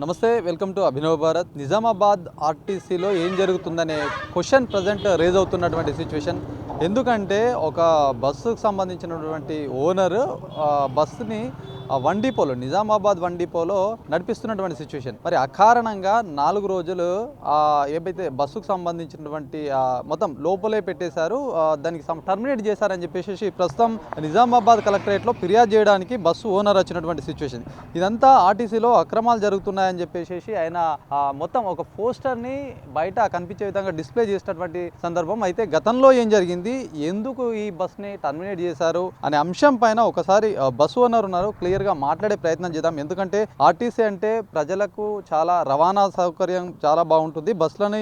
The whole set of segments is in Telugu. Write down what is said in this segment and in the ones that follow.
నమస్తే, వెల్కమ్ టు అభినవ్ భారత్. నిజామాబాద్ ఆర్టీసీలో ఏం జరుగుతుందనే క్వశ్చన్ ప్రజెంట్ రేజ్ అవుతున్నటువంటి సిచ్యువేషన్. ఎందుకంటే ఒక బస్సుకు సంబంధించినటువంటి ఓనర్ బస్సుని వన్ డిపోలో, నిజామాబాద్ వన్ డిపోలో నడిపిస్తున్నటువంటి సిచ్యువేషన్. మరి అకారణంగా 4 రోజులు ఏవైతే బస్సుకు సంబంధించినటువంటి మొత్తం లోపలే పెట్టేశారు, దానికి టర్మినేట్ చేశారని చెప్పేసి ప్రస్తుతం నిజామాబాద్ కలెక్టరేట్లో ఫిర్యాదు చేయడానికి బస్సు ఓనర్ వచ్చినటువంటి సిచ్యువేషన్. ఇదంతా ఆర్టీసీలో అక్రమాలు జరుగుతున్నాయని చెప్పేసి ఆయన మొత్తం ఒక పోస్టర్ని బయట కనిపించే విధంగా డిస్ప్లే చేసినటువంటి సందర్భం. అయితే గతంలో ఏం జరిగింది, ఎందుకు ఈ బస్ని టర్మినేట్ చేశారు అనే అంశం పైన ఒకసారి బస్సు ఓనర్ ఉన్నారు, క్లియర్గా మాట్లాడే ప్రయత్నం చేద్దాం. ఎందుకంటే ఆర్టీసీ అంటే ప్రజలకు చాలా రవాణా సౌకర్యం చాలా బాగుంటుంది. బస్సులని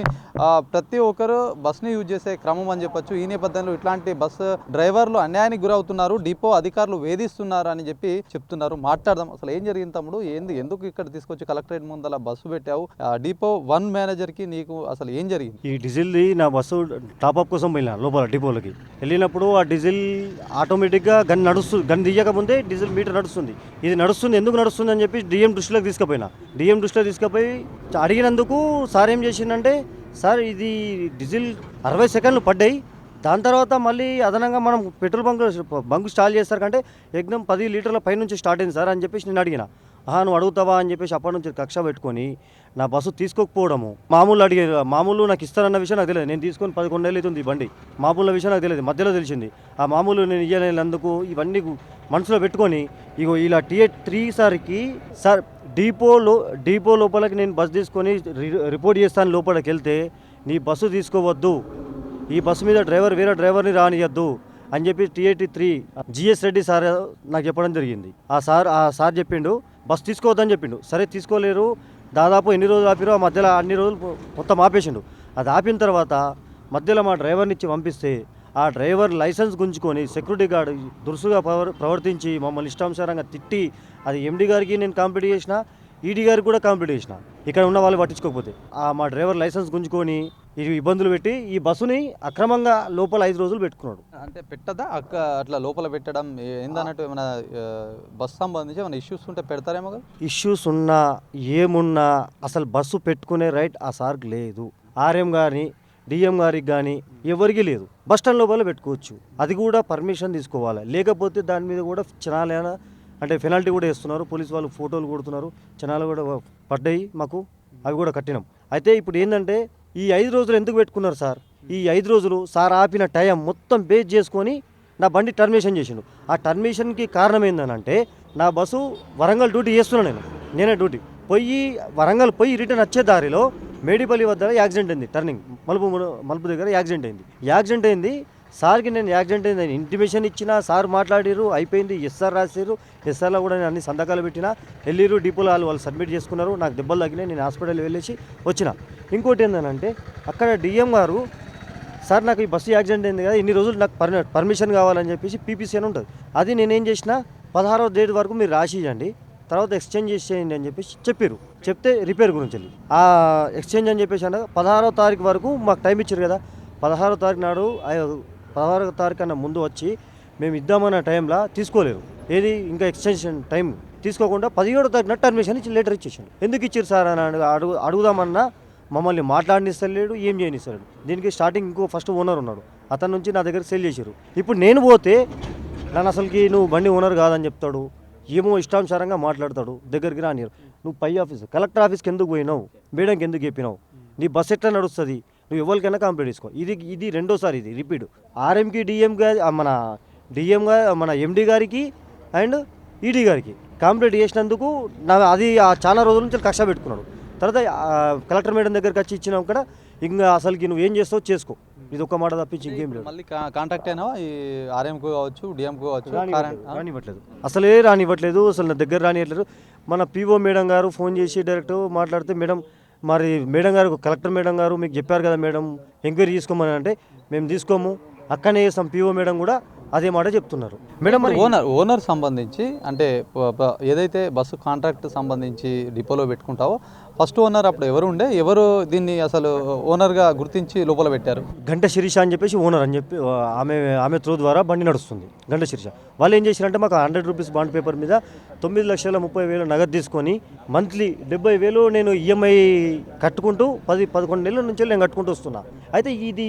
ప్రతి ఒక్కరు బస్ని యూజ్ చేసే క్రమం అని చెప్పొచ్చు. ఈ నేపథ్యంలో ఇట్లాంటి బస్సు డ్రైవర్లు అన్యాయానికి గురవుతున్నారు, డిపో అధికారులు వేధిస్తున్నారు అని చెప్తున్నారు. మాట్లాడదాం, అసలు ఏం జరిగింది తమ్ముడు, ఎందుకు ఇక్కడ తీసుకొచ్చి కలెక్టరేట్ ముందల బస్సు పెట్టావు, డిపో 1 మేనేజర్కి నీకు అసలు ఏం జరిగింది? ఈ డీజిల్ది నా బస్సు టాప్అప్ కోసం వెళ్ళిన లోపల డిపోలకి వెళ్ళినప్పుడు ఆ డీజిల్ ఆటోమేటిక్గా గన్ తీయకముందే డీజిల్ మీటర్ నడుస్తుంది. ఇది నడుస్తుంది, ఎందుకు నడుస్తుంది అని చెప్పి డిఎం దృష్టిలోకి తీసుకుపోయి అడిగినందుకు సార్ ఏం చేసిందంటే, సార్ ఇది డీజిల్ 60 సెకండ్లు పడ్డాయి, దాని తర్వాత మళ్ళీ అదనంగా మనం పెట్రోల్ బంక్ స్టార్ట్ చేస్తారు కంటే ఎగ్దం 10 లీటర్ల పైనుంచి స్టార్ట్ అయింది సార్ అని చెప్పేసి నేను అడిగిన. నువ్వు అడుగుతావా అని చెప్పేసి అప్పటి నుంచి కక్ష పెట్టుకొని నా బస్సు తీసుకోకపోవడము, మామూలు నాకు ఇస్తారన్న విషయం నాకు తెలియదు. నేను తీసుకొని 11 ఏళ్ళు అవుతుంది ఈ బండి. మామూలు విషయం నాకు తెలియదు, మధ్యలో తెలిసింది. ఆ మామూలు నేను ఇయ్యలేనందుకు ఇవన్నీ మనసులో పెట్టుకొని ఇగో ఇలా TA3 సార్కి, సార్ డిపో లోపలికి నేను బస్సు తీసుకొని రిపోర్ట్ చేస్తాను, లోపలికి వెళ్తే నీ బస్సు తీసుకోవద్దు, ఈ బస్సు మీద వేరే డ్రైవర్ని రానియద్దు అని చెప్పి TA3 GS రెడ్డి సార్ నాకు చెప్పడం జరిగింది. ఆ సార్ చెప్పిండు బస్సు తీసుకోవద్దని చెప్పిండు. సరే తీసుకోలేరు, దాదాపు ఎన్ని రోజులు ఆపిరో ఆ మధ్యలో అన్ని రోజులు మొత్తం ఆపేసిండు. అది ఆపిన తర్వాత మధ్యలో మా డ్రైవర్ని ఇచ్చి పంపిస్తే ఆ డ్రైవర్ లైసెన్స్ గుంజుకొని సెక్యూరిటీ గార్డ్ దురుసుగా ప్రవర్తించి మమ్మల్ని ఇష్టానుసారంగా తిట్టి, అది MD గారికి నేను కంప్లీట్ చేసిన, ED గారికి కూడా కంప్లీట్ చేసిన, ఇక్కడ ఉన్న వాళ్ళు పట్టించుకోకపోతే మా డ్రైవర్ లైసెన్స్ గుంజుకొని ఇబ్బందులు పెట్టి ఈ బస్సుని అక్రమంగా లోపల 5 రోజులు పెట్టుకున్నాడు. అంటే పెట్టదా అట్లా లోపల పెట్టడం ఏందన్నట్టు ఏమైనా బస్సు సంబంధించి ఏమైనా ఇష్యూస్ ఉంటే పెడతారేమో కదా? ఇష్యూస్ ఉన్నా ఏమున్నా అసలు బస్సు పెట్టుకునే రైట్ ఆ సార్కి లేదు. RM గారిని DM గారికి కానీ ఎవరికి లేదు. బస్ స్టాండ్ లోపల పెట్టుకోవచ్చు, అది కూడా పర్మిషన్ తీసుకోవాలి. లేకపోతే దాని మీద కూడా చినాలైన అంటే పెనాల్టీ కూడా వేస్తున్నారు. పోలీసు వాళ్ళు ఫోటోలు కొడుతున్నారు, చినాలు కూడా పడ్డాయి మాకు, అవి కూడా కట్టినాం. అయితే ఇప్పుడు ఏంటంటే ఈ 5 రోజులు ఎందుకు పెట్టుకున్నారు సార్? ఈ 5 రోజులు సార్ ఆపిన టైం మొత్తం బేస్ చేసుకొని నా బండి టర్మినేషన్ చేసిండు. ఆ టర్మినేషన్కి కారణం ఏంటంటే, నా బస్సు వరంగల్ డ్యూటీ చేస్తున్నాను, నేనే డ్యూటీ వరంగల్ పోయి రిటర్న్ వచ్చే దారిలో మేడిపల్లి వద్ద యాక్సిడెంట్ అయింది. టర్నింగ్ మలుపు దగ్గర యాక్సిడెంట్ అయింది. సార్కి నేను యాక్సిడెంట్ అయింది ఇంటిమేషన్ ఇచ్చిన, సార్ మాట్లాడిరు, అయిపోయింది. SR రాసిరు, SRలో కూడా నేను అన్ని సంతకాలు పెట్టిన, వెళ్ళిరు డిపోలో వాళ్ళు సబ్మిట్ చేసుకున్నారు. నాకు దెబ్బలు తగ్గినాయి, నేను హాస్పిటల్ వెళ్ళేసి వచ్చిన. ఇంకోటి ఏంటంటే అక్కడ DM గారు, సార్ నాకు ఈ బస్సు యాక్సిడెంట్ అయింది కదా, ఇన్ని రోజులు నాకు పర్మిషన్ కావాలని చెప్పేసి PPC అని ఉంటుంది. అది నేనేం చేసిన, 16వ డేట్ వరకు మీరు రాసి ఇవ్వండి, తర్వాత ఎక్స్చేంజ్ చేసేయండి అని చెప్పేసి చెప్తే రిపేర్ గురించి వెళ్ళి ఎక్స్చేంజ్ అని చెప్పేసి అన్న 16వ తారీఖు వరకు మాకు టైం ఇచ్చారు కదా. 16వ తారీఖు నాడు 16వ తారీఖు కన్నా ముందు వచ్చి మేము ఇద్దామన్న టైంలో తీసుకోలేరు. ఏది ఇంకా ఎక్స్టెన్షన్ టైం తీసుకోకుండా 17వ తారీఖున టర్మినేషన్ ఇచ్చి లెటర్ ఇచ్చేసాడు. ఎందుకు ఇచ్చారు సార్ అని అడుగుదామన్నా మమ్మల్ని మాట్లాడనిస్తలేడు, ఏం చేయనిస్తలేడు. దీనికి స్టార్టింగ్ ఇంకో ఫస్ట్ ఓనర్ ఉన్నాడు, అతని నుంచి నా దగ్గర సెల్ చేశారు. ఇప్పుడు నేను పోతే నన్ను అసలుకి నువ్వు బండి ఓనర్ కాదని చెప్తాడు, ఏమో ఇష్టానుసారంగా మాట్లాడతాడు, దగ్గరికి రానియరు. నువ్వు పై ఆఫీస్ కలెక్టర్ ఆఫీస్కి ఎందుకు పోయినావు, మేడంకి ఎందుకు చెప్పినావు, నీ బస్ ఎట్లా నడుస్తుంది, నువ్వు ఎవరికైనా కంప్లైంట్ తీసుకో. ఇది రెండోసారి, ఇది రిపీట్. RMకి మన MD గారికి అండ్ ED గారికి కంప్లైంట్ చేసినందుకు అది చాలా రోజుల నుంచి కక్ష పెట్టుకున్నాడు. తర్వాత కలెక్టర్ మేడం దగ్గరికి వచ్చి ఇచ్చినాం కూడా, ఇంకా అసలుకి నువ్వు ఏం చేస్తావు చేసుకో, ఇది ఒక మాట తప్పించి ఇంకేం లేదు. మళ్ళీ కాంటాక్ట్ అయినా ఈ RMకు కావచ్చు, DMకు కావచ్చు, రానివ్వట్లేదు, అసలే రానివ్వట్లేదు, అసలు నా దగ్గర రానివ్వట్లేదు. మన PO మేడం గారు ఫోన్ చేసి డైరెక్ట్ మాట్లాడితే, మేడం గారు కలెక్టర్ మేడం గారు మీకు చెప్పారు కదా మేడం ఎంక్వైరీ తీసుకోమని అంటే, మేము తీసుకోము, అక్కనే చేస్తాం. PO మేడం కూడా అదే మాట చెప్తున్నారు. మేడం మరి ఓనర్ సంబంధించి అంటే ఏదైతే బస్సు కాంట్రాక్ట్ సంబంధించి డిపోలో పెట్టుకుంటావో ఫస్ట్ ఓనర్ అప్పుడు ఎవరు ఉండే, ఎవరు దీన్ని అసలు ఓనర్గా గుర్తించి లోపల పెట్టారు? గంట శిరీష అని చెప్పేసి ఓనర్ అని చెప్పి ఆమె ఆమె త్రూ ద్వారా బండి నడుస్తుంది గంట శిరీష. వాళ్ళు ఏం చేశారంటే మాకు 100 రూపీస్ బాండ్ పేపర్ మీద 9,30,000 నగదు తీసుకొని మంత్లీ 70,000 నేను ఈఎంఐ కట్టుకుంటూ 11 నెలల నుంచి నేను కట్టుకుంటూ వస్తున్నా. అయితే ఇది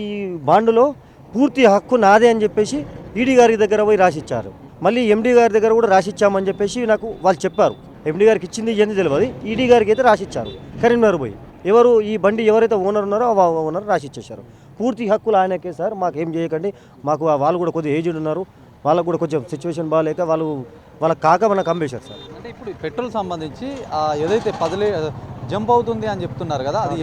బాండులో పూర్తి హక్కు నాదే అని చెప్పేసి ఈడీ గారి దగ్గర పోయి రాసిచ్చారు. మళ్ళీ ఎండీ గారి దగ్గర కూడా రాసిచ్చామని చెప్పేసి నాకు వాళ్ళు చెప్పారు. ఎండీ గారికి ఇచ్చింది ఏంది తెలియదు, ఈడీ గారికి అయితే రాసిచ్చారు కరీంనగర్ పోయి. ఎవరు ఈ బండి ఎవరైతే ఓనర్ ఉన్నారో ఆ ఓనర్ రాసిచ్చేశారు. పూర్తి హక్కులు ఆయనకే సార్, మాకేం చేయకండి. మాకు వాళ్ళు కూడా కొద్దిగా ఏజ్డ్ ఉన్నారు, వాళ్ళకు కూడా కొంచెం సిచ్యువేషన్ బాగాలేక వాళ్ళకి కాక మనకు అమ్మేశారు సార్. అంటే ఇప్పుడు పెట్రోల్ సంబంధించి ఏదైతే జంప్ అవుతుంది అని చెప్తున్నారు కదా, అది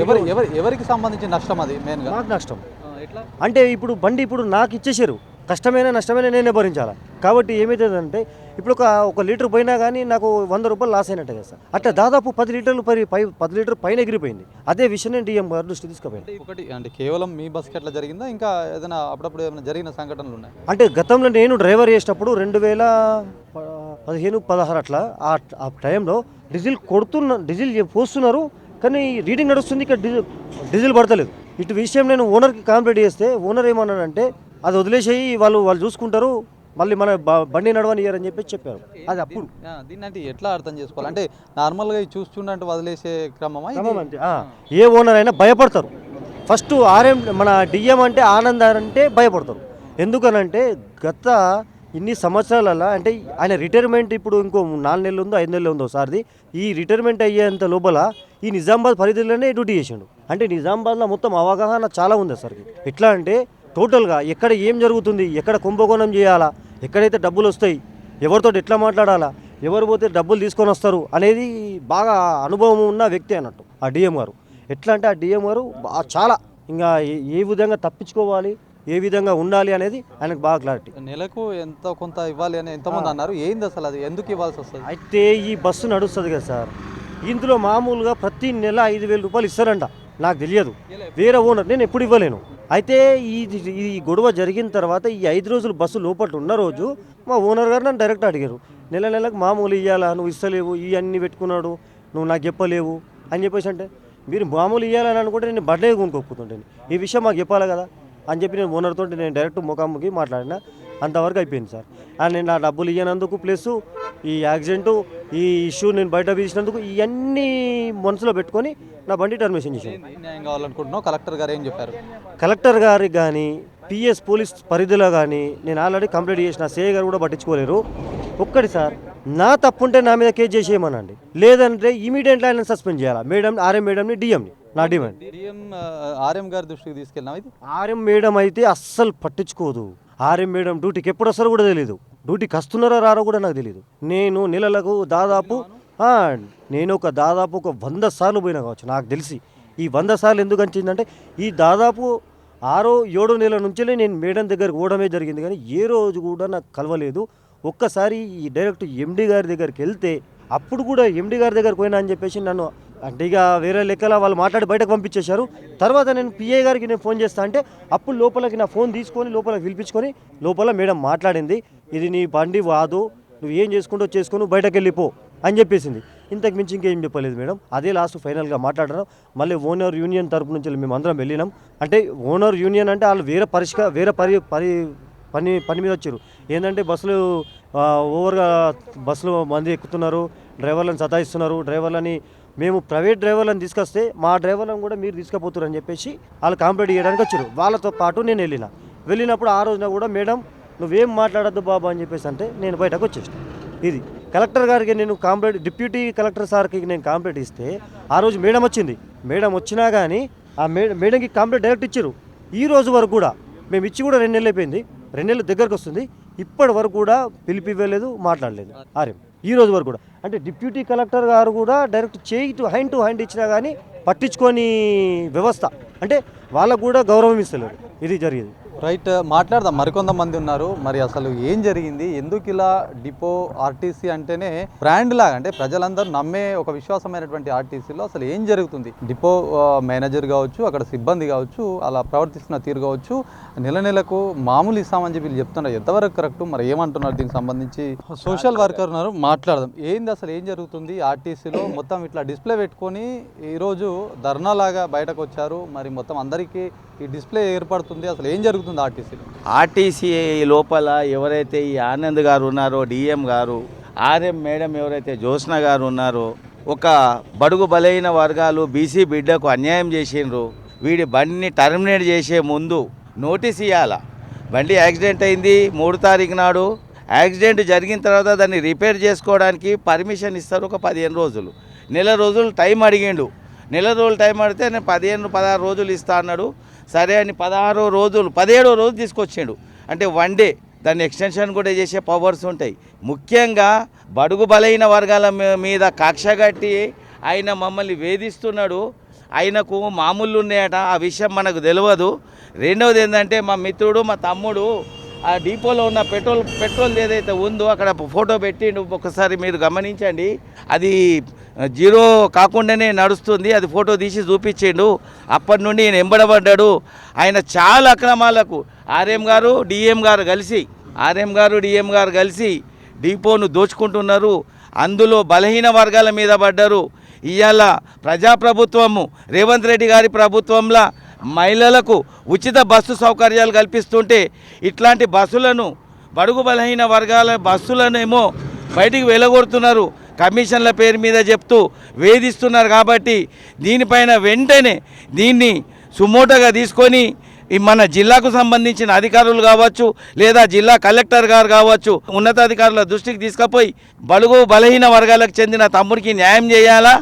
ఎవరికి సంబంధించి నష్టం? అది మెయిన్గా నాకు నష్టం. ఎట్లా అంటే ఇప్పుడు బండి ఇప్పుడు నాకు ఇచ్చేసారు, కష్టమైన నష్టమైన నేనే భరించాలి. కాబట్టి ఏమవుతుందంటే ఇప్పుడు ఒక లీటర్ పోయినా కానీ నాకు 100 రూపాయలు లాస్ అయినట్టే కదా సార్. అట్లా దాదాపు 10 లీటర్లు 10 లీటర్ పైన ఎగిరిపోయింది. అదే విషయం నేను డిఎం గారు దృష్టి తీసుకుపోయింది. ఒకటి అంటే కేవలం మీ బస్కి ఎట్లా జరిగిందా, ఇంకా ఏదైనా అప్పుడప్పుడు ఏమైనా జరిగిన సంఘటనలు ఉన్నాయి? అంటే గతంలో నేను డ్రైవర్ చేసేటప్పుడు 2015-16 అట్లా ఆ టైంలో డీజిల్ పోస్తున్నారు, కానీ రీడింగ్ నడుస్తుంది, ఇక్కడ డీజిల్ పడతలేదు. ఇటు విషయం నేను ఓనర్కి కంప్లైంట్ చేస్తే ఓనర్ ఏమన్నాడంటే అది వదిలేసేయి, వాళ్ళు చూసుకుంటారు, మళ్ళీ మన బండి నడవనియ్యారని చెప్పి చెప్పారు. అది అప్పుడు దీన్ని అంటే ఎట్లా అర్థం చేసుకోవాలి? అంటే నార్మల్గా చూస్తుంటే వదిలేసే క్రమమా? అంతే. ఏ ఓనర్ అయినా భయపడతారు. ఫస్ట్ మన డిఎం అంటే ఆనంద్ అంటే భయపడతారు. ఎందుకనంటే గత ఇన్ని సంవత్సరాలలో అంటే ఆయన రిటైర్మెంట్ ఇప్పుడు ఇంకో 4 నెలలు ఉందో 5 నెలలు ఉందో సార్ది. ఈ రిటైర్మెంట్ అయ్యేంత లోపల ఈ నిజామాబాద్ పరిధిలోనే డ్యూటీ చేసిండు. అంటే నిజామాబాద్లో మొత్తం అవగాహన చాలా ఉంది సార్కి. ఎట్లా అంటే టోటల్గా ఎక్కడ ఏం జరుగుతుంది, ఎక్కడ కుంభకోణం చేయాలా, ఎక్కడైతే డబ్బులు వస్తాయి, ఎవరితో ఎట్లా మాట్లాడాలా, ఎవరు పోతే డబ్బులు తీసుకొని వస్తారు అనేది బాగా అనుభవం ఉన్న వ్యక్తి అన్నట్టు ఆ డిఎం గారు. ఎట్లా అంటే ఆ డిఎం గారు చాలా ఇంకా ఏ విధంగా తప్పించుకోవాలి, ఏ విధంగా ఉండాలి అనేది ఆయనకు బాగా క్లారిటీ. నెలకు ఎంత కొంత ఇవ్వాలి అని ఎంతమంది అన్నారు, ఏంది అసలు అది ఎందుకు ఇవ్వాల్సి వస్తుంది? అయితే ఈ బస్సు నడుస్తుంది కదా సార్, ఇందులో మామూలుగా ప్రతి నెల 5,000 రూపాయలు ఇస్తారంట. నాకు తెలియదు, వేరే ఓనర్, నేను ఎప్పుడు ఇవ్వలేను. అయితే ఈ గొడవ జరిగిన తర్వాత ఈ 5 రోజులు బస్సు లోపల ఉన్న రోజు మా ఓనర్ గారు నన్ను డైరెక్ట్ అడిగారు, నెలకు మామూలు ఇవ్వాలా, నువ్వు ఇస్తలేవు, ఇవన్నీ పెట్టుకున్నాడు, నువ్వు నాకు చెప్పలేవు అని చెప్పేసి. అంటే మీరు మామూలు ఇవ్వాలని అనుకుంటే నేను బడ్డే కొనుక్కోకుంటుంటాను, ఈ విషయం మాకు చెప్పాలి కదా అని చెప్పి నేను ఓనర్తో నేను డైరెక్ట్ ముఖాముఖి మాట్లాడినా. అంతవరకు అయిపోయింది సార్. నేను నా డబ్బులు ఇవ్వనందుకు ప్లస్ ఈ యాక్సిడెంటు ఈ ఇష్యూ నేను బయట తీసినందుకు ఇవన్నీ మనసులో పెట్టుకొని నా బండి టర్మినేషన్ చేశాను. న్యాయం కావాలనుకుంటున్నావు, కలెక్టర్ గారు ఏం చెప్పారు? కలెక్టర్ గారికి కానీ పిఎస్ పోలీస్ పరిధిలో కానీ నేను ఆల్రెడీ కంప్లైంట్ చేసిన, సిఐ గారు కూడా పట్టించుకోలేరు. ఒక్కటి సార్, నా తప్పుంటే నా మీద కేసు చేసేయమనండి, లేదంటే ఇమీడియట్లీ ఆయన సస్పెండ్ చేయాలి. మేడం ఆర్ఎం మేడంని డిఎంని నా డిమాండ్. ఆర్ఎం గారి దృష్టికి తీసుకెళ్ళినాం. ఇది ఆర్ఎం మేడం అయితే అస్సలు పట్టించుకోదు. ఆర్ఎం మేడం డ్యూటీకి ఎప్పుడు వస్తారో కూడా తెలియదు, డ్యూటీకి వస్తున్నారో రారో కూడా నాకు తెలియదు. నేను నెలలకు దాదాపు ఒక 100 సార్లు పోయినా కావచ్చు నాకు తెలిసి. ఈ 100 సార్లు ఎందుకు వచ్చిందంటే ఈ దాదాపు 6-7 నెలల నుంచే నేను మేడం దగ్గరికి పోవడమే జరిగింది, కానీ ఏ రోజు కూడా నాకు కలవలేదు. ఒక్కసారి ఈ డైరెక్ట్ ఎండీ గారి దగ్గరికి వెళ్తే అప్పుడు కూడా ఎండీ గారి దగ్గరికి పోయినా అని చెప్పేసి నన్ను అంటే ఇక వేరే లెక్కల వాళ్ళు మాట్లాడి బయటకు పంపించేశారు. తర్వాత నేను పిఐ గారికి నేను ఫోన్ చేస్తా అంటే అప్పుడు లోపలికి నా ఫోన్ తీసుకొని లోపలికి పిలిపించుకొని లోపల మేడం మాట్లాడింది, ఇది నీ బండి వాదు, నువ్వు ఏం చేసుకుంటూ చేసుకొని బయటకు వెళ్ళిపో అని చెప్పేసింది. ఇంతకు మించి ఇంకేం చెప్పలేదు మేడం. అదే లాస్ట్ ఫైనల్గా మాట్లాడడం. మళ్ళీ ఓనర్ యూనియన్ తరపు నుంచి మేము అందరం వెళ్ళినాం. అంటే ఓనర్ యూనియన్ అంటే వాళ్ళు వేరే పని మీద వచ్చారు. ఏంటంటే బస్సులు ఓవర్గా బస్సులు మంది ఎక్కుతున్నారు, డ్రైవర్లను సతాయిస్తున్నారు, డ్రైవర్లని మేము ప్రైవేట్ డ్రైవర్లను తీసుకొస్తే మా డ్రైవర్లను కూడా మీరు తీసుకుపోతారు అని చెప్పేసి వాళ్ళు కంప్లైంట్ చేయడానికి వచ్చారు. వాళ్ళతో పాటు నేను వెళ్ళినప్పుడు ఆ రోజున కూడా మేడం నువ్వేం మాట్లాడద్దు బాబా అని చెప్పేసి అంటే నేను బయటకు వచ్చేసాను. ఇది కలెక్టర్ గారికి నేను డిప్యూటీ కలెక్టర్ సార్కి నేను కంప్లైంట్ ఇస్తే ఆ రోజు మేడం వచ్చింది. మేడం వచ్చినా కానీ ఆ మేడంకి కంప్లైంట్ డైరెక్ట్ ఇచ్చారు. ఈ రోజు వరకు కూడా మేము ఇచ్చి కూడా 2 నెలలు అయిపోయింది, 2 నెలల దగ్గరకు వస్తుంది, ఇప్పటి వరకు కూడా పిలిపివ్వలేదు, మాట్లాడలేదు ఆర్ఎం ఈ రోజు వరకు కూడా. అంటే డిప్యూటీ కలెక్టర్ గారు కూడా డైరెక్ట్ హ్యాండ్ టు హ్యాండ్ ఇచ్చినా కానీ పట్టించుకొని వ్యవస్థ, అంటే వాళ్ళకు కూడా గౌరవం ఇస్తలేదు. ఇది జరిగేది. రైట్, మాట్లాడదాం. మరికొంతమంది ఉన్నారు. మరి అసలు ఏం జరిగింది, ఎందుకు ఇలా డిపో ఆర్టీసీ అంటేనే బ్రాండ్ లాగా, అంటే ప్రజలందరూ నమ్మే ఒక విశ్వాసమైనటువంటి ఆర్టీసీలో అసలు ఏం జరుగుతుంది? డిపో మేనేజర్ కావచ్చు, అక్కడ సిబ్బంది కావచ్చు, అలా ప్రవర్తిస్తున్న తీరు కావచ్చు, నెలకు మామూలు ఇస్తామని చెప్పి వీళ్ళు చెప్తున్నారు. ఎంతవరకు కరెక్ట్, మరి ఏమంటున్నారు దీనికి సంబంధించి? సోషల్ వర్కర్ ఉన్నారు, మాట్లాడదాం. ఏంది అసలు ఏం జరుగుతుంది ఆర్టీసీలో? మొత్తం ఇట్లా డిస్ప్లే పెట్టుకొని ఈరోజు ధర్నా లాగా బయటకు వచ్చారు. మరి మొత్తం అందరికీ ఈ డిస్ప్లే ఏర్పడుతుంది. అసలు ఏం జరుగుతుంది ఆర్టీసీలో? ఆర్టీసీ లోపల ఎవరైతే ఈ ఆనంద్ గారు ఉన్నారో, డిఎం గారు, ఆర్ఎం మేడం ఎవరైతే జ్యోత్స్న గారు ఉన్నారో, ఒక బడుగు బలైన వర్గాలు బీసీ బిడ్డకు అన్యాయం చేసిండ్రు. వీడి బండిని టర్మినేట్ చేసే ముందు నోటీస్ ఇవ్వాల. బండి యాక్సిడెంట్ అయింది 3 తారీఖు నాడు. యాక్సిడెంట్ జరిగిన తర్వాత దాన్ని రిపేర్ చేసుకోవడానికి పర్మిషన్ ఇస్తారు ఒక 15 రోజులు. నెల రోజులు టైం అడిగిండు. నెల రోజులు టైం అడిగితే నేను 15-16 రోజులు ఇస్తా అన్నాడు. సరే అని 16 రోజులు 17వ రోజు తీసుకొచ్చిండు. అంటే 1 డే దాన్ని ఎక్స్టెన్షన్ కూడా చేసే పవర్స్ ఉంటాయి. ముఖ్యంగా బడుగు బలైన వర్గాల మీద కక్ష కట్టి ఆయన మమ్మల్ని వేధిస్తున్నాడు. ఆయనకు మామూలు ఉన్నాయట, ఆ విషయం మనకు తెలియదు. రెండవది ఏంటంటే మా మిత్రుడు, మా తమ్ముడు ఆ డిపోలో ఉన్న పెట్రోల్ ఏదైతే ఉందో అక్కడ ఫోటో పెట్టిండు. ఒకసారి మీరు గమనించండి, అది జీరో కాకుండానే నడుస్తుంది. అది ఫోటో తీసి చూపించిండు. అప్పటి నుండి ఈయన ఎంబడబడ్డాడు. ఆయన చాలా అక్రమాలకు ఆర్ఎం గారు డిఎం గారు కలిసి డిపోను దోచుకుంటున్నారు. అందులో బలహీన వర్గాల మీద పడ్డారు. ఇవాళ ప్రజాప్రభుత్వము రేవంత్ రెడ్డి గారి ప్రభుత్వంలో మహిళలకు ఉచిత బస్సు సౌకర్యాలు కల్పిస్తుంటే ఇట్లాంటి బస్సులను, బడుగు బలహీన వర్గాల బస్సులనేమో బయటికి వెళ్ళగొడుతున్నారు. కమిషన్ల పేరు మీద చెప్తూ వేధిస్తున్నారు. కాబట్టి దీనిపైన వెంటనే దీన్ని సుమోటోగా తీసుకొని మన జిల్లాకు సంబంధించిన అధికారులు కావచ్చు, లేదా జిల్లా కలెక్టర్ గారు కావచ్చు, ఉన్నతాధికారుల దృష్టికి తీసుకుపోయి బడుగు బలహీన వర్గాలకు చెందిన తమ్ముడికి న్యాయం చేయాలా.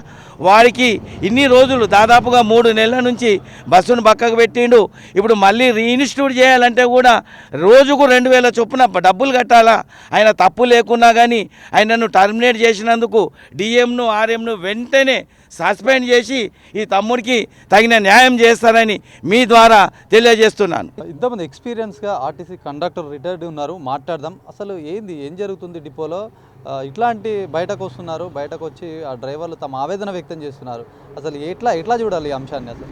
వాడికి ఇన్ని రోజులు దాదాపుగా 3 నెలల నుంచి బస్సును పక్కకు పెట్టిండు. ఇప్పుడు మళ్ళీ రీఇన్స్టిట్యూట్ చేయాలంటే కూడా రోజుకు 2000 చొప్పున డబ్బులు కట్టాలా. ఆయన తప్పు లేకున్నా కానీ ఆయనను టర్మినేట్ చేసినందుకు డిఎంను ఆర్ఎంను వెంటనే సస్పెండ్ చేసి ఈ తమ్ముడికి తగిన న్యాయం చేస్తారని మీ ద్వారా తెలియజేస్తున్నాను. ఇంతమంది ఎక్స్పీరియన్స్గా ఆర్టీసీ కండక్టర్ రిటైర్డ్ ఉన్నారు, మాట్లాడదాం. అసలు ఏం జరుగుతుంది డిపోలో? ఇట్లాంటి బయటకు వస్తున్నారు, బయటకు వచ్చి ఆ డ్రైవర్లు తమ ఆవేదన వ్యక్తం చేస్తున్నారు. అసలు ఎట్లా చూడాలి ఈ అంశాన్ని? అసలు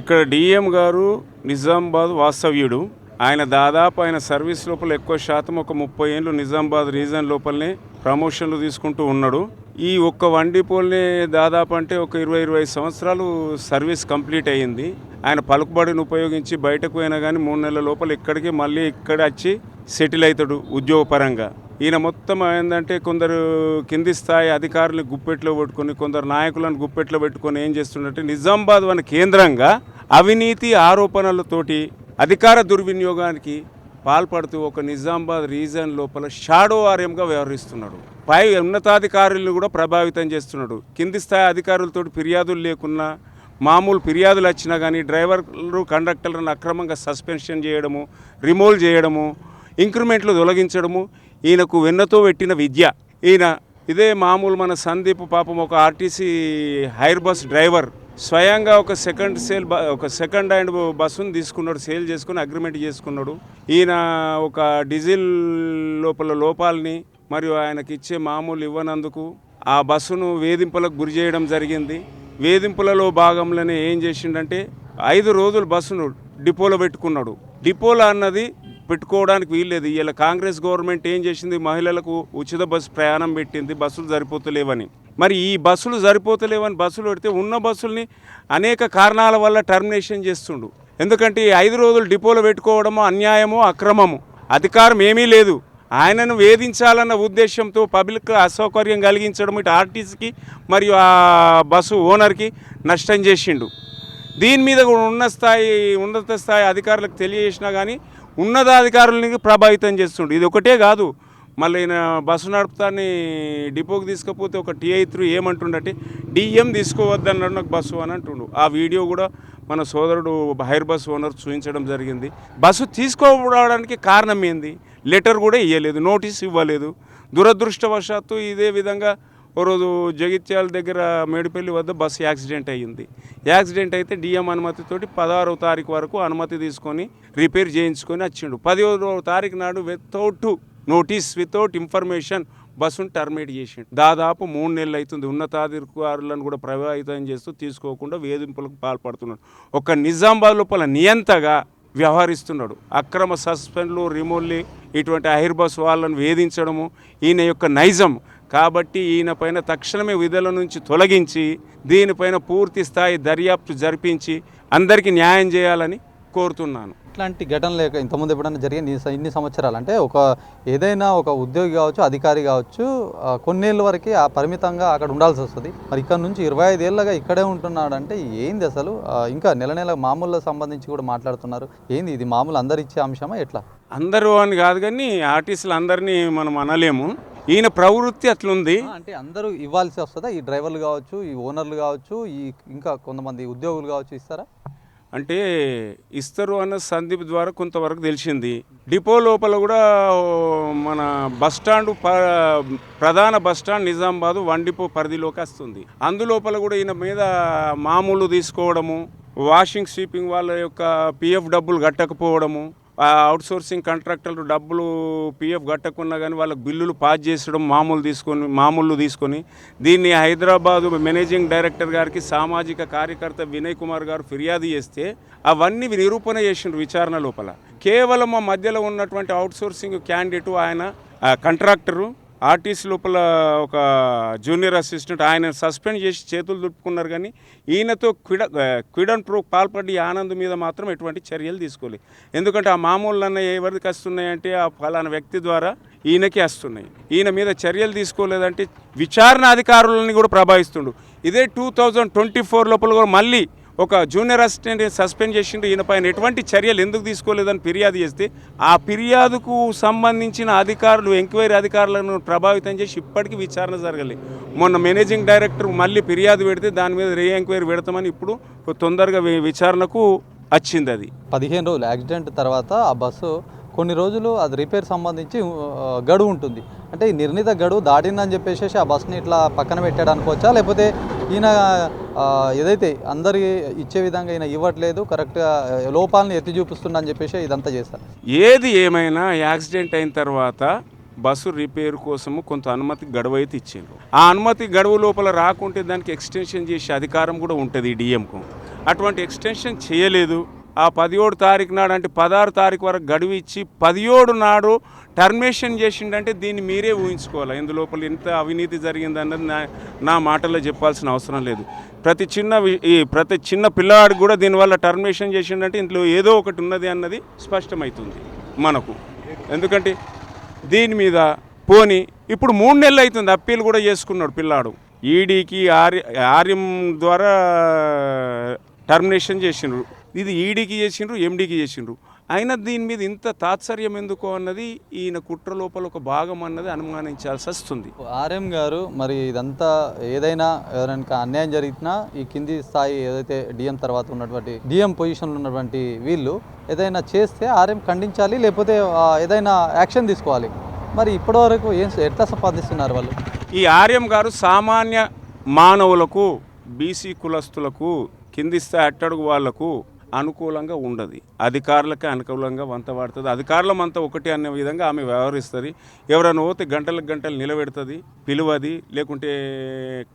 ఇక్కడ డిఎం గారు నిజామాబాద్ వాస్తవ్యుడు. ఆయన సర్వీస్ లోపల ఎక్కువ శాతం ఒక 30 ఏళ్ళు నిజామాబాద్ రీజన్ లోపలనే ప్రమోషన్లు తీసుకుంటూ ఉన్నాడు. ఈ ఒక్క వన్ డిపోల్నే దాదాపు అంటే ఒక 20-25 సంవత్సరాలు సర్వీస్ కంప్లీట్ అయ్యింది. ఆయన పలుకుబడిని ఉపయోగించి బయటకు పోయినా కానీ 3 నెలల లోపల ఇక్కడికి మళ్ళీ ఇక్కడ వచ్చి సెటిల్ అవుతాడు ఉద్యోగపరంగా. ఈయన మొత్తం ఏంటంటే కొందరు కింది స్థాయి అధికారులను గుప్పెట్లో పెట్టుకొని, కొందరు నాయకులను గుప్పెట్లో పెట్టుకొని ఏం చేస్తుందంటే నిజామాబాద్ వన కేంద్రంగా అవినీతి ఆరోపణలతోటి అధికార దుర్వినియోగానికి పాల్పడుతూ ఒక నిజామాబాద్ రీజన్ లోపల షాడో ఆర్ఎంగా వ్యవహరిస్తున్నాడు. పై ఉన్నతాధికారులను కూడా ప్రభావితం చేస్తున్నాడు. కింది స్థాయి అధికారులతో ఫిర్యాదులు లేకున్నా, మామూలు ఫిర్యాదులు వచ్చినా కానీ డ్రైవర్లు కండక్టర్లను అక్రమంగా సస్పెన్షన్ చేయడము, రిమూవ్ చేయడము, ఇంక్రిమెంట్లు తొలగించడము ఈయనకు వెన్నతో పెట్టిన విద్య. ఈయన ఇదే మామూలు మన సందీప్ పాపం ఒక ఆర్టీసీ హైర్ బస్ డ్రైవర్ స్వయంగా ఒక సెకండ్ హ్యాండ్ బస్సును తీసుకున్నాడు, సేల్ చేసుకుని అగ్రిమెంట్ చేసుకున్నాడు. ఈయన ఒక డీజిల్ లోపాలని మరియు ఆయనకి ఇచ్చే మామూలు ఇవ్వనందుకు ఆ బస్సును వేధింపులకు గురి చేయడం జరిగింది. వేధింపులలో భాగంలోనే ఏం చేసిండంటే 5 రోజులు బస్సును డిపోలో పెట్టుకున్నాడు. డిపోలో అన్నది పెట్టుకోవడానికి వీల్లేదు. ఇలా కాంగ్రెస్ గవర్నమెంట్ ఏం చేసింది, మహిళలకు ఉచిత బస్సు ప్రయాణం పెట్టింది, బస్సులు సరిపోతలేవని. మరి ఈ బస్సులు సరిపోతలేవని బస్సులు పెడితే ఉన్న బస్సుల్ని అనేక కారణాల వల్ల టర్మినేషన్ చేస్తుండు. ఎందుకంటే ఈ 5 రోజులు డిపోలో పెట్టుకోవడము అన్యాయమో అక్రమము, అధికారం ఏమీ లేదు. ఆయనను వేధించాలన్న ఉద్దేశంతో పబ్లిక్ అసౌకర్యం కలిగించడం ఇటు ఆర్టీసీకి మరియు ఆ బస్సు ఓనర్కి నష్టం చేసిండు. దీని మీద ఉన్నత స్థాయి అధికారులకు తెలియజేసినా కానీ ఉన్నతాధికారులని ప్రభావితం చేస్తుండు. ఇది ఒకటే కాదు, మళ్ళీ ఈయన బస్సు నడుపుతాన్ని డిపోకి తీసుకపోతే ఒక TI3 ఏమంటుండంటే డిఎం తీసుకోవద్దన్నాడు నాకు బస్సు అని అంటుండు. ఆ వీడియో కూడా మన సోదరుడు హైర్ బస్ ఓనర్ చూపించడం జరిగింది. బస్సు తీసుకోవడానికి కారణం ఏంది? లెటర్ కూడా ఇవ్వలేదు, నోటీస్ ఇవ్వలేదు. దురదృష్టవశాత్తు ఇదే విధంగా ఓ రోజు జగిత్యాల దగ్గర మేడిపల్లి వద్ద బస్సు యాక్సిడెంట్ అయ్యింది. యాక్సిడెంట్ అయితే డిఎం అనుమతితోటి 16వ తారీఖు వరకు అనుమతి తీసుకొని రిపేర్ చేయించుకొని వచ్చిండు. 10వ తారీఖు నాడు వితౌట్ నోటీస్ వితౌట్ ఇన్ఫర్మేషన్ బస్సును టర్మినేట్ చేసిండు. దాదాపు 3 నెలలు అవుతుంది. ఉన్నతాధికారులను కూడా ప్రభావితం చేస్తూ తీసుకోకుండా వేధింపులకు పాల్పడుతున్నాడు. ఒక నిజామాబాద్ లోపల నియంతగా వ్యవహరిస్తున్నాడు. అక్రమ సస్పెండ్లు, రిమూవ్లు, ఇటువంటి ఎయిర్ బస్ వాళ్ళను వేధించడము ఈయన యొక్క నైజం. కాబట్టి ఈయన పైన తక్షణమే విధుల నుంచి తొలగించి దీనిపైన పూర్తి స్థాయి దర్యాప్తు జరిపించి అందరికీ న్యాయం చేయాలని కోరుతున్నాను. ఇట్లాంటి ఘటనలు ఇంతకుముందు ఎప్పుడైనా జరిగింది ఇన్ని సంవత్సరాలు? అంటే ఏదైనా ఒక ఉద్యోగి కావచ్చు, అధికారి కావచ్చు, కొన్నేళ్ళ వరకు ఆ పరిమితంగా అక్కడ ఉండాల్సి వస్తుంది. మరి ఇక్కడ నుంచి 25 ఏళ్ళగా ఇక్కడే ఉంటున్నాడు అంటే ఏంది అసలు? ఇంకా నెల మామూలు సంబంధించి కూడా మాట్లాడుతున్నారు. ఏంది ఇది? మామూలు అందరు ఇచ్చే అంశమా ఎట్లా? అందరూ అని కాదు, కానీ ఆర్టిస్టులు అందరినీ మనం అనలేము. ఈయన ప్రవృత్తి అట్లుంది. అంటే అందరూ ఇవ్వాల్సి వస్తుందా? ఈ డ్రైవర్లు కావచ్చు, ఈ ఓనర్లు కావచ్చు, ఇంకా కొంతమంది ఉద్యోగులు కావచ్చు ఇస్తారా? అంటే ఇస్తారు అన్న సందీప్ ద్వారా కొంతవరకు తెలిసింది. డిపో లోపల కూడా మన బస్టాండ్ ప్రధాన బస్టాండ్ నిజామాబాద్ 1 డిపో పరిధిలోకి వస్తుంది. అందులోపల కూడా ఈయన మీద మామూలు తీసుకోవడము, వాషింగ్ స్వీపింగ్ వాళ్ళ యొక్క పిఎఫ్ డబ్బులు కట్టకపోవడము, అవుట్సోర్సింగ్ కాంట్రాక్టర్లు డబ్బులు పిఎఫ్ కట్టకున్నా కానీ వాళ్ళకి బిల్లులు పాస్ చేసడం మామూలు తీసుకొని దీన్ని హైదరాబాదు మేనేజింగ్ డైరెక్టర్ గారికి సామాజిక కార్యకర్త వినయ్ కుమార్ గారు ఫిర్యాదు చేస్తే అవన్నీ నిరూపణ చేసిండ్రు విచారణ లోపల. కేవలం మా మధ్యలో ఉన్నటువంటి అవుట్సోర్సింగ్ క్యాండిడేటు ఆయన కాంట్రాక్టరు ఆర్టీసీ లోపల ఒక జూనియర్ అసిస్టెంట్ ఆయన సస్పెండ్ చేసి చేతులు దులుపుకున్నారు. కానీ ఈయనతో క్విడ్ అండ్ ప్రో పాల్పడి ఆనంద్ మీద మాత్రం ఎటువంటి చర్యలు తీసుకోలేదు. ఎందుకంటే ఆ మామూలు అన్న ఎవరికి వస్తున్నాయంటే ఆ ఫలానా వ్యక్తి ద్వారా ఈయనకి వస్తున్నాయి. ఈయన మీద చర్యలు తీసుకోలేదంటే విచారణ అధికారులని కూడా ప్రభావిస్తుండు. ఇదే 2024 లోపల కూడా మళ్ళీ ఒక జూనియర్ అసిస్టెంట్ సస్పెండ్ చేసిండు. ఈయన పైన ఎటువంటి చర్యలు ఎందుకు తీసుకోలేదని ఫిర్యాదు చేస్తే ఆ ఫిర్యాదుకు సంబంధించిన అధికారులు ఎంక్వైరీ అధికారులను ప్రభావితం చేసి ఇప్పటికీ విచారణ జరగలేదు. మొన్న మేనేజింగ్ డైరెక్టర్ మళ్ళీ ఫిర్యాదు పెడితే దాని మీద ఎంక్వైరీ పెడతామని ఇప్పుడు తొందరగా విచారణకు వచ్చింది. అది 15 రోజులు యాక్సిడెంట్ తర్వాత ఆ బస్సు కొన్ని రోజులు అది రిపేర్ సంబంధించి గడువు ఉంటుంది. అంటే ఈ నిర్ణీత గడువు దాటిందని చెప్పేసి ఆ బస్ని ఇట్లా పక్కన పెట్టాడు అనుకోవచ్చా? లేకపోతే ఈయన ఏదైతే అందరికి ఇచ్చే విధంగా ఈయన ఇవ్వట్లేదు, కరెక్ట్గా లోపాలను ఎత్తి చూపిస్తుందని చెప్పేసి ఇదంతా చేస్తారు? ఏది ఏమైనా యాక్సిడెంట్ అయిన తర్వాత బస్సు రిపేర్ కోసము కొంత అనుమతి గడువు అయితే ఇచ్చిండ్రు. ఆ అనుమతి గడువు లోపల రాకుంటే దానికి ఎక్స్టెన్షన్ చేసే అధికారం కూడా ఉంటుంది డిఎంకు. అటువంటి ఎక్స్టెన్షన్ చేయలేదు. ఆ 17 తారీఖు నాడు అంటే 16 తారీఖు వరకు గడువు ఇచ్చి 17 నాడు టర్మినేషన్ చేసిండంటే దీన్ని మీరే ఊహించుకోవాలి. ఇందులోపల ఎంత అవినీతి జరిగిందన్నది నా మాటల్లో చెప్పాల్సిన అవసరం లేదు. ప్రతి చిన్న పిల్లవాడికి కూడా దీనివల్ల టర్మినేషన్ చేసిండంటే ఇందులో ఏదో ఒకటి ఉన్నది అన్నది స్పష్టమవుతుంది మనకు. ఎందుకంటే దీని మీద పోని ఇప్పుడు 3 నెలలు అవుతుంది, అప్పీల్ కూడా చేసుకున్నాడు పిల్లాడు. ఈడీకి ఆర్ఎం ద్వారా టర్మినేషన్ చేసిండ్రు. ఇది ఈడీకి చేసిండ్రు, ఎండీకి చేసిండ్రు. అయినా దీని మీద ఇంత తాత్సర్యం ఎందుకో అన్నది ఈయన కుట్ర లోపల ఒక భాగం అన్నది అనుమానించాల్సి వస్తుంది. ఆర్ఎం గారు మరి ఇదంతా ఏదైనా ఎవరైనా అన్యాయం జరిగినా ఈ కింది స్థాయి ఏదైతే డిఎం తర్వాత ఉన్నటువంటి డిఎం పొజిషన్లో ఉన్నటువంటి వీళ్ళు ఏదైనా చేస్తే ఆర్ఎం ఖండించాలి, లేకపోతే ఏదైనా యాక్షన్ తీసుకోవాలి. మరి ఇప్పటివరకు ఎట్లా సంపాదిస్తున్నారు వాళ్ళు? ఈ ఆర్ఎం గారు సామాన్య మానవులకు, బీసీ కులస్తులకు, కింది స్థాయి అట్టడుగు వాళ్లకు అనుకూలంగా ఉండదు. అధికారులకే అనుకూలంగా వంత వాడుతుంది. అధికారులమంతా ఒకటి అనే విధంగా ఆమె వ్యవహరిస్తుంది. ఎవరైనా పోతే గంటలు నిలబెడుతుంది, పిలువది, లేకుంటే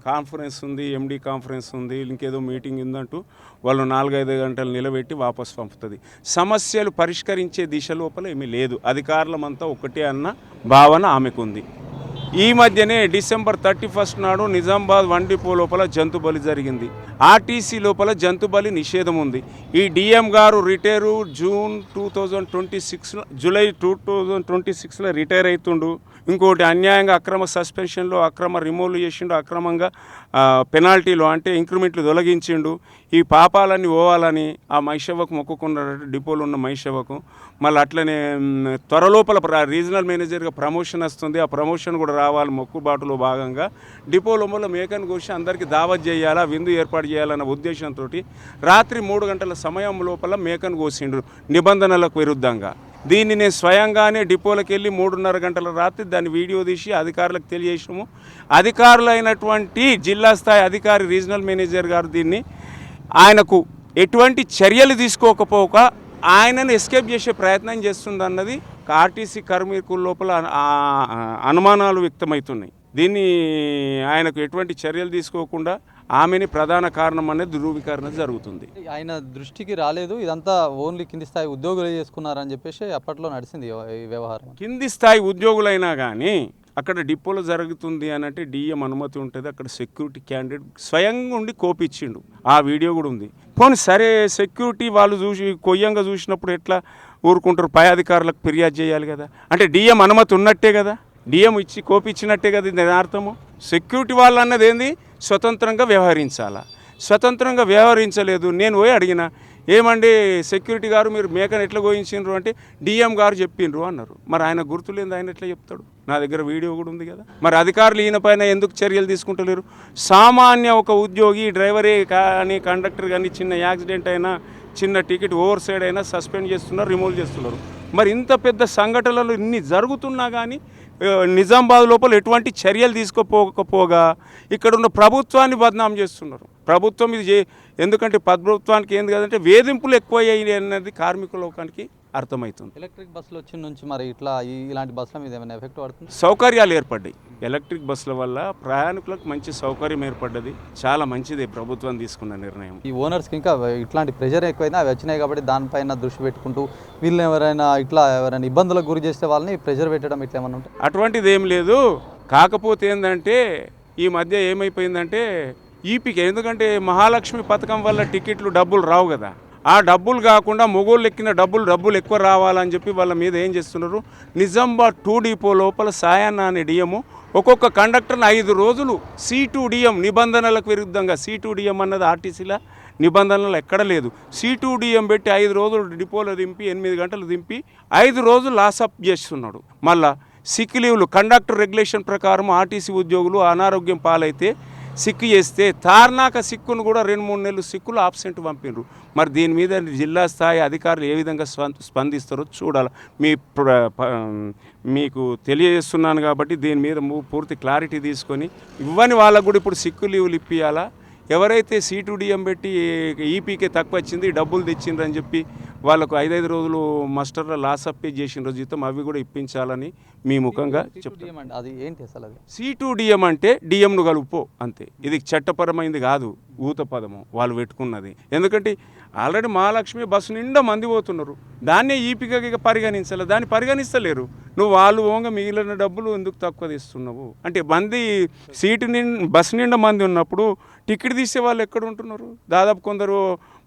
కాన్ఫరెన్స్ ఉంది, ఎండి కాన్ఫరెన్స్ ఉంది, ఇంకేదో మీటింగ్ ఉందంటూ వాళ్ళు 4-5 గంటలు నిలబెట్టి వాపసు పంపుతుంది. సమస్యలు పరిష్కరించే దిశ లోపల ఏమీ లేదు. అధికారులమంతా ఒకటే అన్న భావన ఆమెకుంది. ఈ మధ్యనే డిసెంబర్ 31 నాడు నిజామాబాద్ 1 డిపో లోపల జంతు బలి జరిగింది. ఆర్టీసీ లోపల జంతు బలి నిషేధం ఉంది. ఈ డిఎం గారు రిటైరు జూలై 2026లో రిటైర్ అవుతుండు. ఇంకోటి అన్యాయంగా అక్రమ సస్పెన్షన్లో అక్రమ రిమూవ్లు చేసిండు, అక్రమంగా పెనాల్టీలు అంటే ఇంక్రిమెంట్లు తొలగించిండు. ఈ పాపాలన్నీ పోవాలని ఆ మైషవ్వకు మొక్కుకున్నాడు, డిపోలో ఉన్న మైషవ్వకు. మళ్ళీ అట్లనే త్వరలోపల రీజనల్ మేనేజర్గా ప్రమోషన్ వస్తుంది. ఆ ప్రమోషన్ కూడా రావాలి మొక్కుబాటులో భాగంగా. డిపో లోపల మేకను కోసి అందరికీ దావత్ చేయాలా, విందు ఏర్పాటు చేయాలన్న ఉద్దేశంతో రాత్రి 3 గంటల సమయం లోపల మేకను కోసిండు నిబంధనలకు విరుద్ధంగా. దీన్ని నేను స్వయంగానే డిపోలకు వెళ్ళి 3:30 గంటల రాత్రి దాన్ని వీడియో తీసి అధికారులకు తెలియజేసినాము. అధికారులైనటువంటి జిల్లా స్థాయి అధికారి రీజనల్ మేనేజర్ గారు దీన్ని ఆయనకు ఎటువంటి చర్యలు తీసుకోకపోక ఆయనను ఎస్కేప్ చేసే ప్రయత్నం చేస్తుందన్నది ఆర్టీసీ కార్మికుల లోపల అనుమానాలు వ్యక్తమవుతున్నాయి. దీన్ని ఆయనకు ఎటువంటి చర్యలు తీసుకోకుండా ఆమెని ప్రధాన కారణం అనేది ధృవీకరణ జరుగుతుంది. ఆయన దృష్టికి రాలేదు, ఇదంతా ఓన్లీ కింది స్థాయి ఉద్యోగులు చేసుకున్నారని చెప్పేసి అప్పట్లో నడిచింది ఈ వ్యవహారం. కింది స్థాయి ఉద్యోగులైనా కానీ అక్కడ డిపోలో జరుగుతుంది అని అంటే డిఎం అనుమతి ఉంటుంది. అక్కడ సెక్యూరిటీ క్యాండిడేట్ స్వయంగా ఉండి కోపిచ్చిండు, ఆ వీడియో కూడా ఉంది. పోనీ సరే సెక్యూరిటీ వాళ్ళు చూసి కొయ్యంగా చూసినప్పుడు ఎట్లా ఊరుకుంటారు? పై అధికారులకు ఫిర్యాదు చేయాలి కదా. అంటే డిఎం అనుమతి ఉన్నట్టే కదా, డిఎం ఇచ్చి కోపిచ్చినట్టే కదా దీని అర్థము. సెక్యూరిటీ వాళ్ళు అన్నది ఏంది, స్వతంత్రంగా వ్యవహరించాలా. స్వతంత్రంగా వ్యవహరించలేదు. నేను పోయి అడిగిన, ఏమండి సెక్యూరిటీ గారు మీరు మేకను ఎట్లా గోయించిండ్రు అంటే డిఎం గారు చెప్పిండ్రు అన్నారు. మరి ఆయన గుర్తులేదు, ఆయన ఎట్లా చెప్తాడు? నా దగ్గర వీడియో కూడా ఉంది కదా. మరి అధికారులు ఈయన పైన ఎందుకు చర్యలు తీసుకుంటలేరు? సామాన్య ఒక ఉద్యోగి డ్రైవరే కానీ కండక్టర్ కానీ చిన్న యాక్సిడెంట్ అయినా చిన్న టికెట్ ఓవర్ సైడ్ అయినా సస్పెండ్ చేస్తున్నారు, రిమూవ్ చేస్తున్నారు. మరి ఇంత పెద్ద సంఘటనలు ఇన్ని జరుగుతున్నా కానీ నిజామాబాద్ లోపల ఎటువంటి చర్యలు తీసుకోపోకపోగా ఇక్కడ ఉన్న ప్రభుత్వాన్ని బదనాం చేస్తున్నారు. ప్రభుత్వం ఇది ఎందుకంటే ప్రభుత్వానికి ఏంది కదంటే వేధింపులు ఎక్కువయ్యాయి అన్నది కార్మిక లోకానికి అర్థమవుతుంది. ఎలక్ట్రిక్ బస్సులు వచ్చిన నుంచి మరి ఇట్లా ఇలాంటి బస్సుల మీద ఏమైనా ఎఫెక్ట్ పడుతుంది? సౌకర్యాలు ఏర్పడ్డాయి. ఎలక్ట్రిక్ బస్సుల వల్ల ప్రయాణికులకు మంచి సౌకర్యం ఏర్పడ్డది. చాలా మంచిది ప్రభుత్వం తీసుకున్న నిర్ణయం. ఈ ఓనర్స్కి ఇంకా ఇట్లాంటి ప్రెషర్ ఎక్కువైనా అవి వచ్చినాయి కాబట్టి దానిపైన దృష్టి పెట్టుకుంటూ వీళ్ళని ఎవరైనా ఇబ్బందులకు గురి చేస్తే వాళ్ళని ప్రెషర్ పెట్టడం ఇట్లా ఏమన్నా ఉంటుంది? అటువంటిది ఏం లేదు. కాకపోతే ఏంటంటే ఈ మధ్య ఏమైపోయిందంటే ఈపీకి, ఎందుకంటే మహాలక్ష్మి పథకం వల్ల టికెట్లు డబ్బులు రావు కదా. ఆ డబ్బులు కాకుండా మొగోళ్ళు ఎక్కిన డబ్బులు ఎక్కువ రావాలని చెప్పి వాళ్ళ మీద ఏం చేస్తున్నారు, నిజామాబాద్ 2 డిపో లోపల సాయన్న అనే డిఎము ఒక్కొక్క కండక్టర్ని 5 రోజులు C2 డిఎం నిబంధనలకు విరుద్ధంగా, C2 డిఎం అన్నది ఆర్టీసీల నిబంధనలు ఎక్కడ లేదు. C2 డిఎం పెట్టి 5 రోజులు డిపోలో దింపి 8 గంటలు దింపి 5 రోజులు లాసప్ చేస్తున్నాడు. మళ్ళా సిక్ లీవ్లు కండక్టర్ రెగ్యులేషన్ ప్రకారం ఆర్టీసీ ఉద్యోగులు అనారోగ్యం పాలైతే సిక్కు చేస్తే తార్నాక సిక్కును కూడా 2-3 నెలలు సిక్కులు ఆబ్సెంట్ పంపినరు. మరి దీని మీద జిల్లా స్థాయి అధికారులు ఏ విధంగా స్పందిస్తారో చూడాలి. మీకు తెలియజేస్తున్నాను కాబట్టి దీని మీద పూర్తి క్లారిటీ తీసుకొని ఇవ్వని వాళ్ళకు కూడా ఇప్పుడు సిక్కు లీవులు ఇప్పియాలా. ఎవరైతే C2 డిఎం పెట్టి ఈపీకే తక్కువ వచ్చింది డబ్బులు తెచ్చిండ్రని చెప్పి వాళ్ళకు 5 రోజులు మాస్టర్ల లాసప్ చేసిన జీతం అవి కూడా ఇప్పించాలని మీ ముఖంగా చెప్తాను. అది ఏంటి అసలు? అది C2 డిఎం అంటే డిఎంను కలుపుకో అంతే. ఇది చట్టపరమైంది కాదు, ఊత పదము వాళ్ళు పెట్టుకున్నది. ఎందుకంటే ఆల్రెడీ మహాలక్ష్మి బస్సు నిండా మంది పోతున్నారు, దాన్నే ఈపీగా పరిగణించాలి. దాన్ని పరిగణిస్తలేరు. నువ్వు వాళ్ళు ఓంగా మిగిలిన డబ్బులు ఎందుకు తక్కువ తీస్తున్నావు అంటే మంది బస్సు నిండా మంది ఉన్నప్పుడు టికెట్ తీసే వాళ్ళు ఎక్కడ ఉంటున్నారు? దాదాపు కొందరు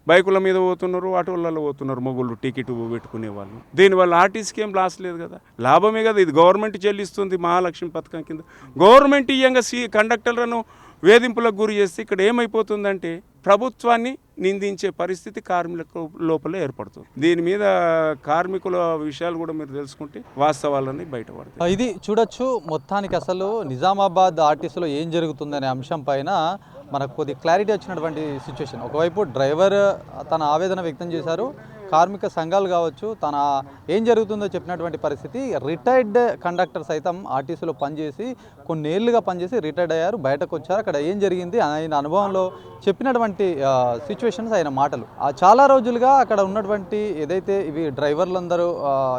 బైకుల మీద పోతున్నారు, ఆటోలలో పోతున్నారు మొగుళ్ళు టికెట్ పెట్టుకునే వాళ్ళు. దీనివల్ల ఆర్టీసీకి ఏం లాస్ లేదు కదా, లాభమే కదా. ఇది గవర్నమెంట్ చెల్లిస్తుంది మహాలక్ష్మి పథకం కింద. గవర్నమెంట్ ఇయ్యంగా కండక్టర్లను వేధింపులకు గురి చేస్తే ఇక్కడ ఏమైపోతుందంటే ప్రభుత్వాన్ని నిందించే పరిస్థితి కార్మికుల లోపల ఏర్పడుతుంది. దీని మీద కార్మికుల విషయాలు కూడా మీరు తెలుసుకుంటే వాస్తవాలన్నీ బయటపడతాయి. ఇది చూడొచ్చు. మొత్తానికి అసలు నిజామాబాద్ ఆర్టీసీలో ఏం జరుగుతుందనే అంశం పైన మనకు కొద్ది క్లారిటీ వచ్చినటువంటి సిచ్యువేషన్. ఒకవైపు డ్రైవర్ తన ఆవేదన వ్యక్తం చేశారు, కార్మిక సంఘాలు కావచ్చు తన ఏం జరుగుతుందో చెప్పినటువంటి పరిస్థితి. రిటైర్డ్ కండక్టర్ సైతం ఆర్టీసీలో పనిచేసి కొన్నేళ్లుగా పనిచేసి రిటైర్డ్ అయ్యారు, బయటకు వచ్చారు. అక్కడ ఏం జరిగింది ఆయన అనుభవంలో చెప్పినటువంటి సిచ్యువేషన్స్, ఆయన మాటలు. చాలా రోజులుగా అక్కడ ఉన్నటువంటి ఏదైతే ఇవి డ్రైవర్లందరూ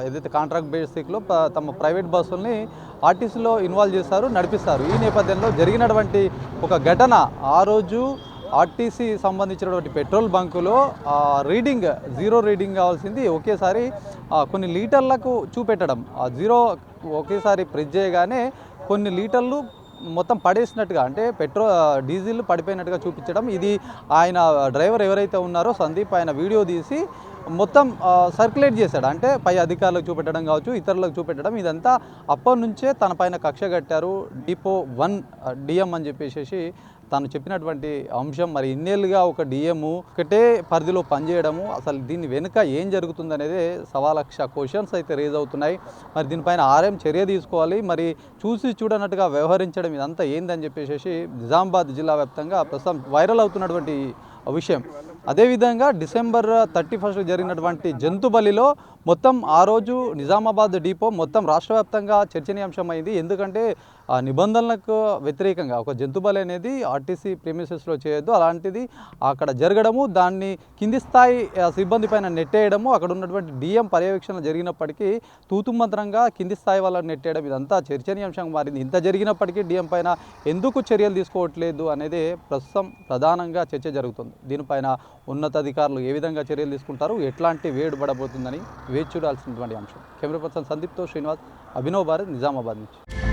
ఏదైతే కాంట్రాక్ట్ బేసిక్లో తమ ప్రైవేట్ బస్సుల్ని ఆర్టీసీలో ఇన్వాల్వ్ చేస్తారు, నడిపిస్తారు. ఈ నేపథ్యంలో జరిగినటువంటి ఒక ఘటన, ఆ రోజు ఆర్టీసీ సంబంధించినటువంటి పెట్రోల్ బంకులో రీడింగ్ 0 రీడింగ్ కావాల్సింది ఒకేసారి కొన్ని లీటర్లకు చూపెట్టడం, 0 ఒకేసారి ప్రెస్ చేయగానే కొన్ని లీటర్లు మొత్తం పడేసినట్టుగా, అంటే డీజిల్ పడిపోయినట్టుగా చూపించడం. ఇది ఆయన డ్రైవర్ ఎవరైతే ఉన్నారో సందీప్, ఆయన వీడియో తీసి మొత్తం సర్క్యులేట్ చేశాడు. అంటే పై అధికారులకు చూపెట్టడం కావచ్చు, ఇతరులకు చూపెట్టడం. ఇదంతా అప్పటి నుంచే తన పైన కక్ష కట్టారు. డిపో 1 డిఎం అని చెప్పేసి తను చెప్పినటువంటి అంశం. మరి ఇన్నేళ్ళుగా ఒక డిఎం ఒకటే పరిధిలో పనిచేయడము, అసలు దీని వెనుక ఏం జరుగుతుందనేది 1,00,000 క్వశ్చన్స్ అయితే రేజ్ అవుతున్నాయి. మరి దీనిపైన ఆర్ఎం చర్య తీసుకోవాలి. మరి చూసి చూడనట్టుగా వ్యవహరించడం ఇదంతా ఏందని చెప్పేసి నిజామాబాద్ జిల్లా వ్యాప్తంగా ప్రస్తుతం వైరల్ అవుతున్నటువంటి విషయం. అదేవిధంగా డిసెంబర్ 31 జరిగినటువంటి జంతు బలిలో మొత్తం ఆ రోజు నిజామాబాద్ డిపో మొత్తం రాష్ట్ర వ్యాప్తంగా చర్చనీయాంశమైంది. ఎందుకంటే ఆ నిబంధనలకు వ్యతిరేకంగా ఒక జంతు బలి అనేది ఆర్టీసీ ప్రిమిసెస్లో చేయొద్దు, అలాంటిది అక్కడ జరగడము, దాన్ని కింది స్థాయి సిబ్బంది పైన నెట్టేయడము, అక్కడ ఉన్నటువంటి డిఎం పర్యవేక్షణ జరిగినప్పటికీ తూతుమంత్రంగా కింది స్థాయి వాళ్ళని నెట్టేయడం, ఇదంతా చర్చనీయాంశంగా మారింది. ఇంత జరిగినప్పటికీ డిఎం పైన ఎందుకు చర్యలు తీసుకోవట్లేదు అనేది ప్రస్తుతం ప్రధానంగా చర్చ జరుగుతుంది. దీనిపైన ఉన్నతాధికారులు ఏ విధంగా చర్యలు తీసుకుంటారు, ఎట్లాంటి వేడు పడబోతుందని వేచి చూడాల్సినటువంటి అంశం. కెమెరా పర్సన్ సందీప్తో శ్రీనివాస్, అభినవ్ భారత్, నిజామాబాద్ నుంచి.